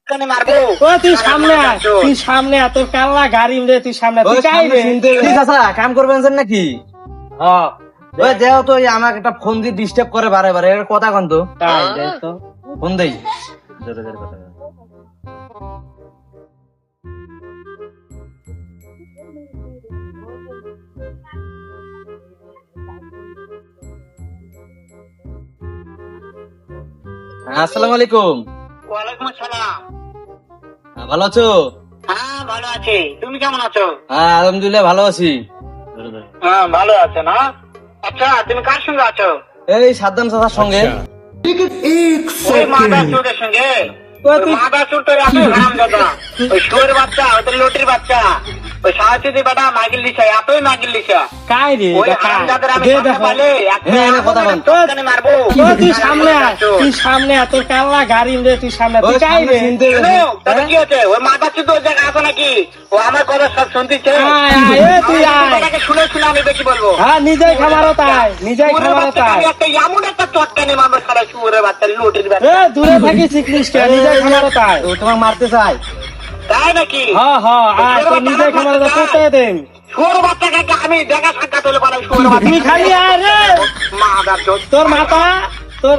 চটকানে মারবো। ও তুই সামনে আয়, তুই সামনে আয়, তোর কাল্লা গাড়ি রে, তুই সামনে আয়, তুই কাই রে? ঠিক আছে কাম করবেন নাকি? হ্যাঁ ওই দেও তো আমাকে একটা ফোন দিয়ে ডিস্টার্ব করে বারে বারে, এর কথা কন তো। তাই দেখ তো। ফোন দেই জোরে জোরে কথা বল। আসসালামু আলাইকুম। ওয়ালাইকুম আসসালাম। ভালো আছো? হ্যাঁ ভালো আছি, তুমি কেমন আছো? হ্যাঁ আলহামদুলিল্লাহ ভালো আছি। হ্যাঁ ভালো আছে না? আচ্ছা তুমি কার সঙ্গে আছো? এই সাদ্দাম চাচার সঙ্গে। ওই মাদার চোরের সঙ্গে? ও ওই তুই মাদার চোর তো এত হারামজাদা, ওই শুয়োরের বাচ্চা, ওদের লটির বাচ্চা, ওই সাহায্যে বেটা মাগিল লিসা, এতই মাগিল লিসা। কাই রে? ওই এটা কাই? হারামজাদার আমি দে সামনে দেখো। পালে একটা হ্যাঁ, হ্যাঁ, কথা বল। চটকানে মারবো। ও তুই সামনে আয়, তুই সামনে আয়, তোর কাল্লা গাড়ি রে, তুই সামনে আয়, তুই ওই কাই রে? সামনে শুনতে শোনো, তাতে কি হচ্ছে? ওই মাদার চোর তো ওই জায়গায় আছে নাকি? ও আমার কথা সব শুনতেছে। আয়, আয়, এ তুই আয়। কথাটাকে শুনে শুনে আমি বেশি বলবো। হ্যাঁ নিজেই খাবারও তাই, নিজেই শুয়োরের খাবারও বাচ্চাকে তাই। আমি একটা এমন একটা চটকানে মারবো, সারা শুয়োরের বাচ্চা, লটির এ বাচ্চা। দূরে থাকি শিখলিস কে, নিজেই খাবারও তাই। ও তোমাকে মারতে চাই। তাই নাকি? হ্যাঁ হ্যাঁ আয়, তোর নিজেই খাবারও তাই, করতে দেন। শুয়োরের বাচ্চাকে আমি দেখা সাক্ষাৎ হলে পালাই শুয়োরের বাচ্চা। তুই খালি আয় রে, মাদার চোদ। তোর মাথা তোর